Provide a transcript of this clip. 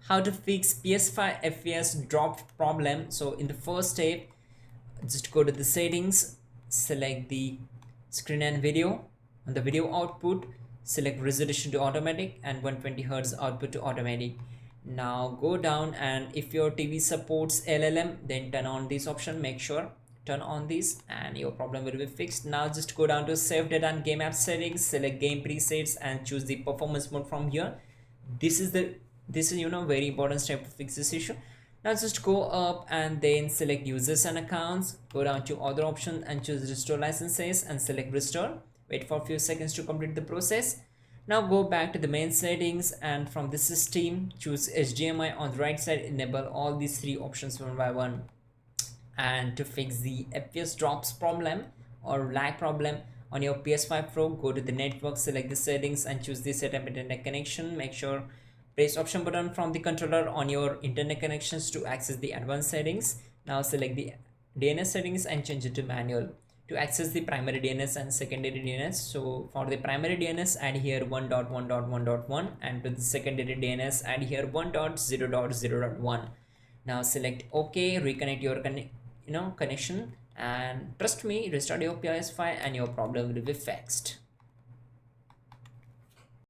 how to fix PS5 FPS drop problem. So in the first step, just go to the settings, select the screen and video. On the video output, select resolution to automatic and 120 Hz output to automatic. Now go down, and if your TV supports LLM, then turn on this option. Make sure turn on this and your problem will be fixed. Now just go down to save data and game app settings, select game presets and choose the performance mode from here. This is very important step to fix this issue. Now just go up and then select users and accounts, go down to other options and choose restore licenses and select restore. Wait for a few seconds to complete the process. Now go back to the main settings, and from the system choose HDMI on the right side. Enable all these three options one by one. And to fix the FPS drops problem or lag problem on your PS5 Pro, go to the network, select the settings and choose the setup internet connection. Make sure press option button from the controller on your internet connections to access the advanced settings. Now select the DNS settings and change it to manual to access the primary DNS and secondary DNS. So for the primary DNS, add here 1.1.1.1, and to the secondary DNS, add here 1.0.0.1. Now select OK, reconnect your connection, and trust me, restart your PS5 and your problem will be fixed.